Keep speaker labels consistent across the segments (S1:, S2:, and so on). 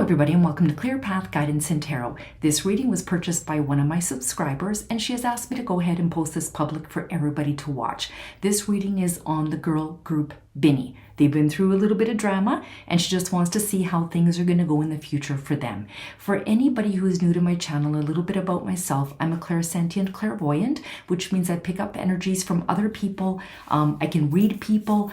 S1: everybody, and welcome to Clear Path Guidance and Tarot. This reading was purchased by one of my subscribers, and she has asked me to go ahead and post this public for everybody to watch. This reading is on the girl group BINI. They've been through a little bit of drama, and she just wants to see how things are going to go in the future for them. For anybody who is new to my channel, a little bit about myself. I'm a clairsentient clairvoyant, which means I pick up energies from other people. I can read people.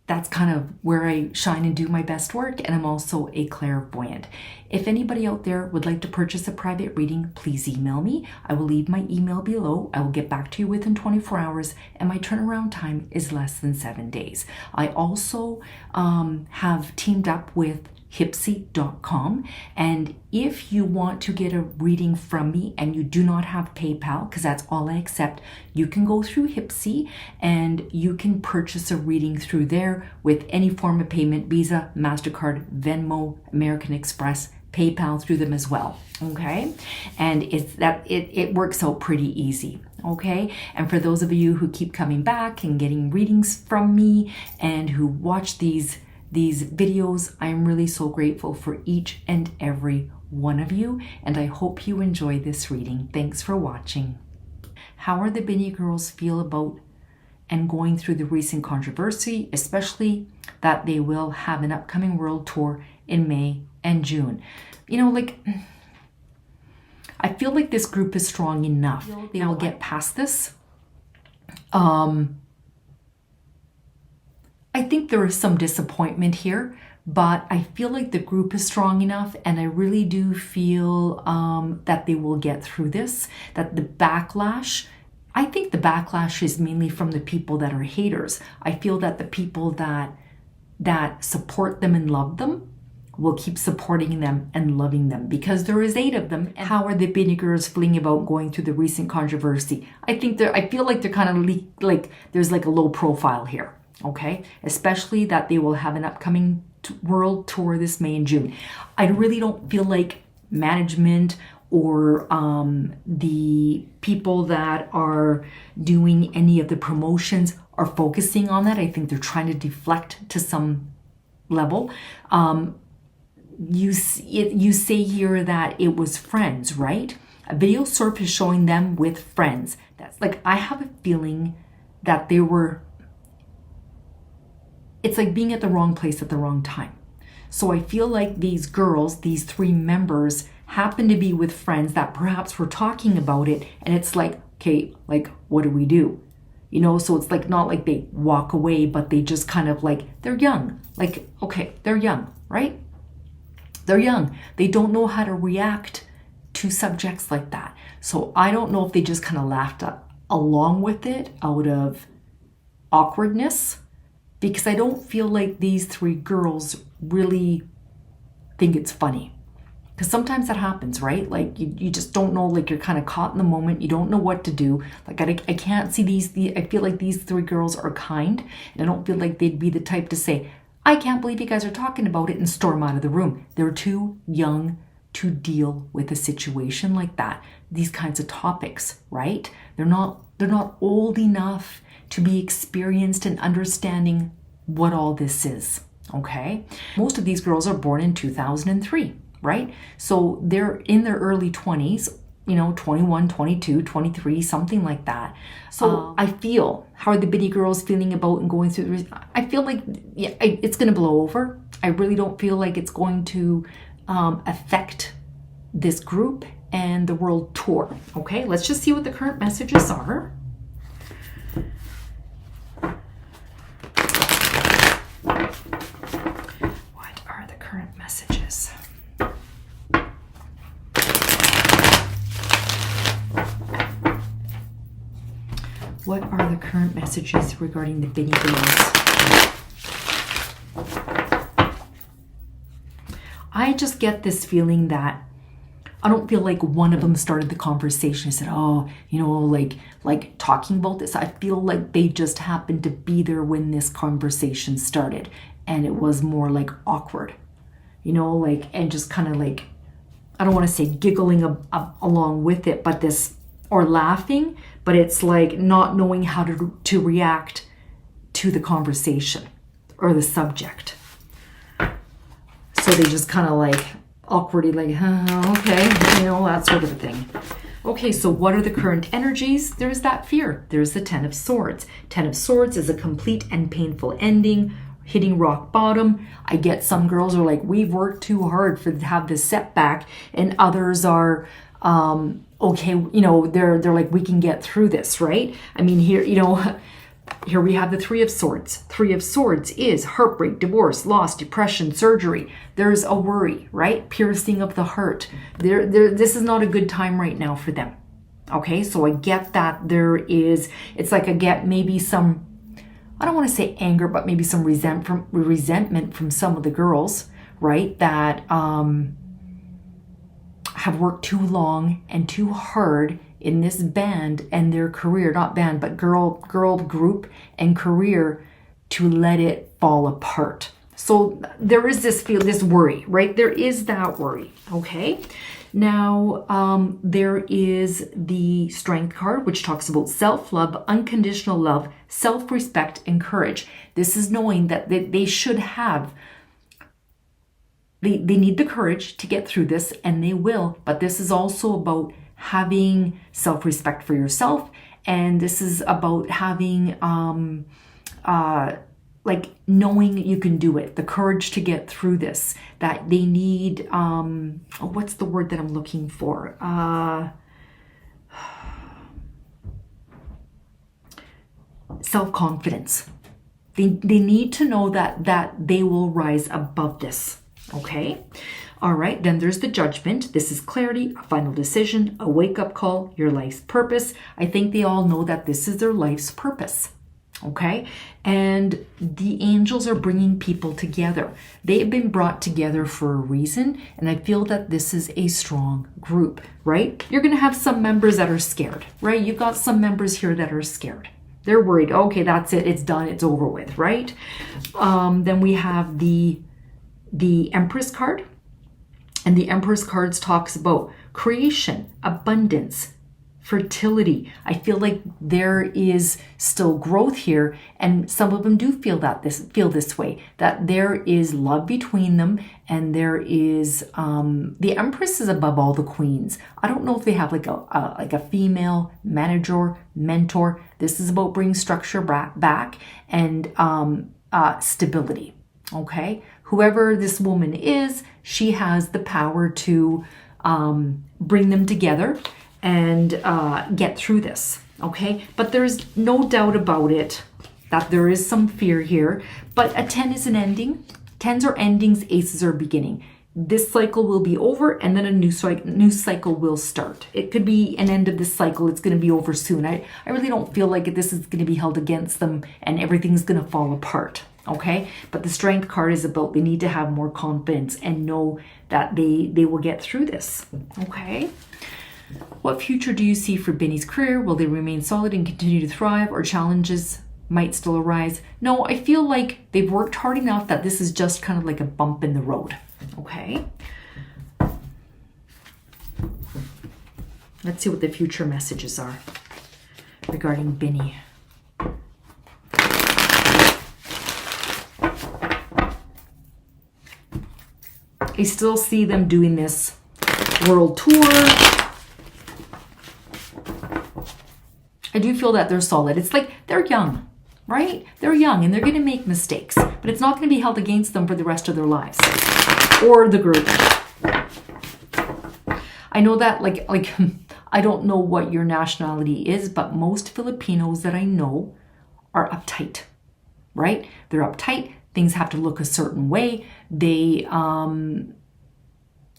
S1: That's kind of where I shine and do my best work, and I'm also a clairvoyant. If anybody out there would like to purchase a private reading, please email me. I will leave my email below. I will get back to you within 24 hours, and my turnaround time is less than 7 days. I also have teamed up with Hipsy.com, and if you want to get a reading from me and you do not have PayPal, because that's all I accept, you can go through Hipsy and you can purchase a reading through there with any form of payment: Visa, MasterCard, Venmo, American Express, PayPal, through them as well. Okay, and it works out pretty easy. Okay, and for those of you who keep coming back and getting readings from me and who watch these videos, I'm really so grateful for each and every one of you, and I hope you enjoy this reading. Thanks for watching. How are the BINI girls feel about and going through the recent controversy, especially that they will have an upcoming world tour in May and June? You know, like, I feel like this group is strong enough. They'll get past this. I think there is some disappointment here, but I feel like the group is strong enough, and I really do feel that they will get through this, that the backlash, I think the backlash is mainly from the people that are haters. I feel that the people that support them and love them will keep supporting them and loving them, because there is 8 of them. And how are the BINI girls feeling about going through the recent controversy? I feel like they're kind of like there's like a low profile here. Okay, especially that they will have an upcoming world tour this May and June. I really don't feel like management or the people that are doing any of the promotions are focusing on that. I think they're trying to deflect to some level. You say here that it was friends, right? A video surf is showing them with friends. That's like, I have a feeling that they were, it's like being at the wrong place at the wrong time. So I feel like these girls, these 3 members, happen to be with friends that perhaps were talking about it, and it's like, okay, like, what do we do? You know, so it's like not like they walk away, but they just kind of like, they're young. Like, okay, they're young, right? They're young. They don't know how to react to subjects like that. So I don't know if they just kind of laughed along with it out of awkwardness, because I don't feel like these 3 girls really think it's funny. Because sometimes that happens, right? Like you just don't know, like you're kind of caught in the moment. You don't know what to do. Like I can't see I feel like these 3 girls are kind, and I don't feel like they'd be the type to say, I can't believe you guys are talking about it, and storm out of the room. They're too young to deal with a situation like that. These kinds of topics, right? They're not old enough to be experienced and understanding what all this is, okay? Most of these girls are born in 2003, right? So they're in their early 20s, you know, 21, 22, 23, something like that. So I feel, how are the BINI girls feeling about and going through the, I feel like, yeah, it's going to blow over. I really don't feel like it's going to affect this group and the world tour. Okay, let's just see what the current messages are. What are the current messages? What are the current messages regarding the BINI girls? I just get this feeling that I don't feel like one of them started the conversation and said, oh, you know, like talking about this. I feel like they just happened to be there when this conversation started, and it was more like awkward, you know, like, and just kind of like, I don't want to say giggling along with it, but this, or laughing, but it's like not knowing how to react to the conversation or the subject. So they just kind of like awkwardly like, okay, you know, that sort of a thing. Okay, so what are the current energies? There's that fear. There's the Ten of Swords. Ten of Swords is a complete and painful ending, hitting rock bottom. I get some girls are like, we've worked too hard to have this setback, and others are, okay, you know, they're like, we can get through this, right? I mean, here, you know, here we have the Three of Swords. Three of Swords is heartbreak, divorce, loss, depression, surgery. There's a worry, right? Piercing of the heart. This is not a good time right now for them. Okay, so I get that there is, it's like I get maybe some, I don't want to say anger, but maybe some resentment from some of the girls, right? That have worked too long and too hard in this band and their career, not band, but girl group and career, to let it fall apart. So there is this worry, right? There is that worry, okay? Now, there is the Strength card, which talks about self-love, unconditional love, self-respect, and courage. This is knowing that they should have, they need the courage to get through this, and they will, but this is also about having self-respect for yourself, and this is about having like knowing you can do it, the courage to get through this, that they need what's the word that I'm looking for, self-confidence. They need to know that they will rise above this. Okay. All right, then there's the Judgment. This is clarity, a final decision, a wake-up call, your life's purpose. I think they all know that this is their life's purpose, okay? And the angels are bringing people together. They've been brought together for a reason, and I feel that this is a strong group, right? You're going to have some members that are scared, right? You've got some members here that are scared. They're worried, okay, that's it, it's done, it's over with, right? Then we have the Empress card. And the Empress cards talks about creation, abundance, fertility. I feel like there is still growth here, and some of them do feel this way, that there is love between them, and there is the Empress is above all the queens. I don't know if they have like a female manager, mentor. This is about bringing structure back and stability. Okay, whoever this woman is, she has the power to bring them together and get through this. Okay, but there's no doubt about it that there is some fear here. But a 10 is an ending. 10s are endings, aces are beginning. This cycle will be over, and then a new cycle will start. It could be an end of this cycle. It's going to be over soon. I really don't feel like this is going to be held against them and everything's going to fall apart. Okay, but the Strength card is about they need to have more confidence and know that they will get through this. Okay, what future do you see for BINI's career? Will they remain solid and continue to thrive, or challenges might still arise? No, I feel like they've worked hard enough that this is just kind of like a bump in the road. Okay, let's see what the future messages are regarding BINI. I still see them doing this world tour. I do feel that they're solid. It's like they're young, right? They're young and they're going to make mistakes, but it's not going to be held against them for the rest of their lives or the group. I know that like I don't know what your nationality is, but most Filipinos that I know are uptight, right? They're uptight. Things have to look a certain way. They,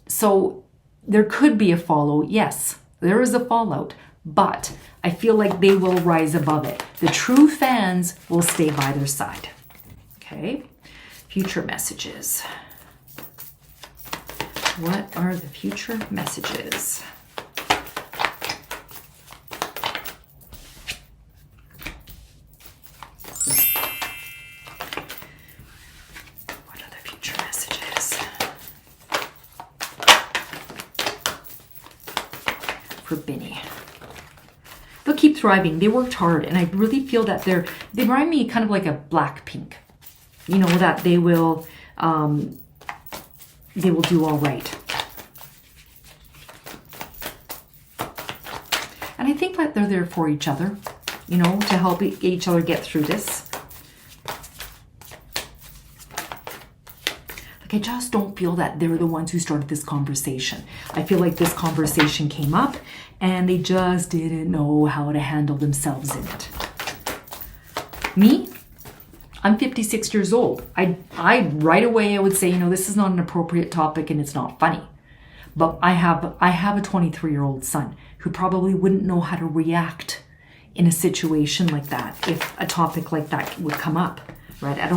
S1: so there could be a fallout. Yes, there is a fallout, but I feel like they will rise above it. The true fans will stay by their side. Okay, future messages. What are the future messages? For BINI. They'll keep thriving. They worked hard, and I really feel that they remind me kind of like a Blackpink. You know, that they will they will do all right. And I think that they're there for each other, you know, to help each other get through this. Like, I just don't feel that they're the ones who started this conversation. I feel like this conversation came up and they just didn't know how to handle themselves in it. Me, I'm 56 years old. I right away I would say, you know, this is not an appropriate topic and it's not funny. But I have a 23-year-old son who probably wouldn't know how to react in a situation like that if a topic like that would come up, right? I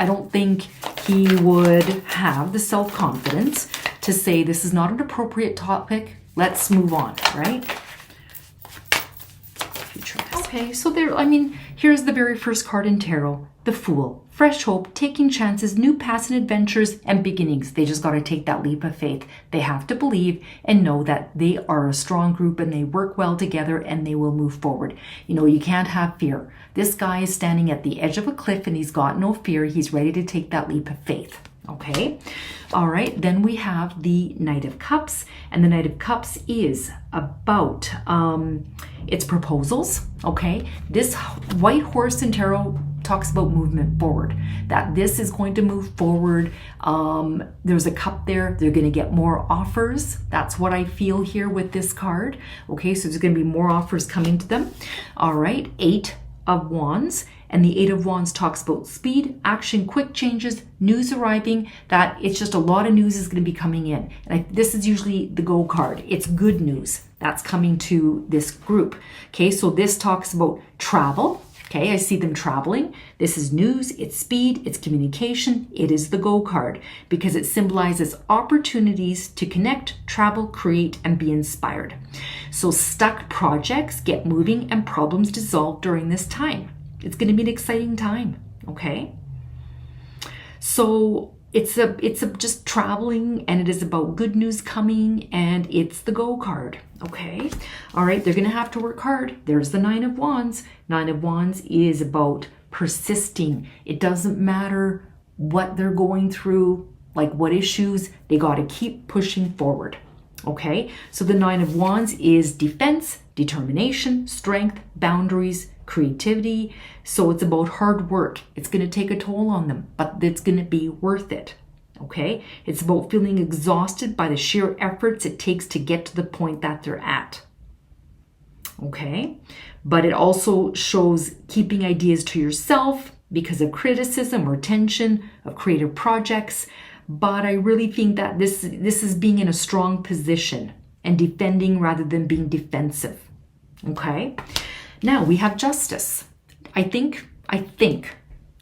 S1: don't think he would have the self-confidence to say this is not an appropriate topic. Let's move on, right? Okay, so there, I mean, here's the very first card in tarot, the Fool. Fresh hope, taking chances, new paths and adventures, and beginnings. They just got to take that leap of faith. They have to believe and know that they are a strong group and they work well together and they will move forward. You know, you can't have fear. This guy is standing at the edge of a cliff and he's got no fear. He's ready to take that leap of faith. Okay. All right. Then we have the Knight of Cups, and the Knight of Cups is about its proposals. Okay. This white horse in tarot talks about movement forward, that this is going to move forward. There's a cup there. They're going to get more offers. That's what I feel here with this card. Okay. So there's going to be more offers coming to them. All right. 8 of Wands. And the 8 of Wands talks about speed, action, quick changes, news arriving, that it's just a lot of news is going to be coming in. And this is usually the go card. It's good news that's coming to this group. Okay, so this talks about travel. Okay, I see them traveling. This is news, it's speed, it's communication. It is the go card because it symbolizes opportunities to connect, travel, create, and be inspired. So stuck projects get moving and problems dissolve during this time. It's going to be an exciting time, okay? So it's just traveling, and it is about good news coming, and it's the go card, okay? All right, they're going to have to work hard. There's the 9 of Wands. 9 of Wands is about persisting. It doesn't matter what they're going through, like what issues, they got to keep pushing forward, okay? So the 9 of Wands is defense, determination, strength, boundaries, creativity. So it's about hard work. It's going to take a toll on them, but it's going to be worth it. Okay. It's about feeling exhausted by the sheer efforts it takes to get to the point that they're at. Okay. But it also shows keeping ideas to yourself because of criticism or tension of creative projects. But I really think that this is being in a strong position and defending rather than being defensive. Okay. Now we have Justice. I think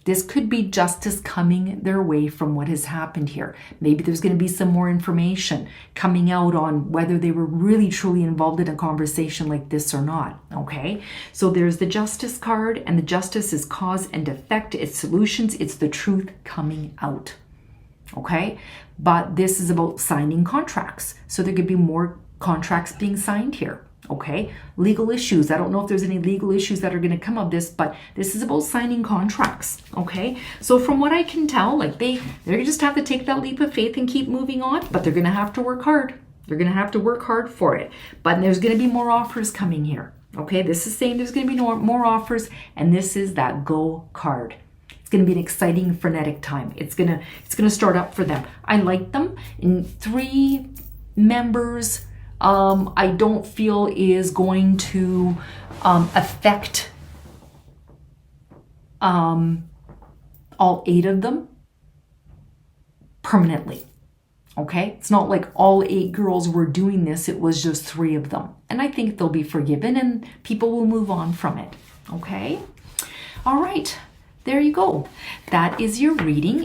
S1: this could be justice coming their way from what has happened here. Maybe there's going to be some more information coming out on whether they were really truly involved in a conversation like this or not. Okay, so there's the Justice card, and the Justice is cause and effect. It's solutions. It's the truth coming out. Okay, but this is about signing contracts. So there could be more contracts being signed here. Okay, legal issues. I don't know if there's any legal issues that are going to come of this, but this is about signing contracts. Okay, so from what I can tell, like they're just have to take that leap of faith and keep moving on, but they're going to have to work hard. They're going to have to work hard for it. But there's going to be more offers coming here. Okay, this is saying there's going to be more offers, and this is that go card. It's going to be an exciting, frenetic time. It's going to start up for them. I like them in 3 members. I don't feel is going to affect all 8 of them permanently. Okay, it's not like all 8 girls were doing this. It was just 3 of them, and I think they'll be forgiven and people will move on from it. Okay, all right. There you go. That is your reading.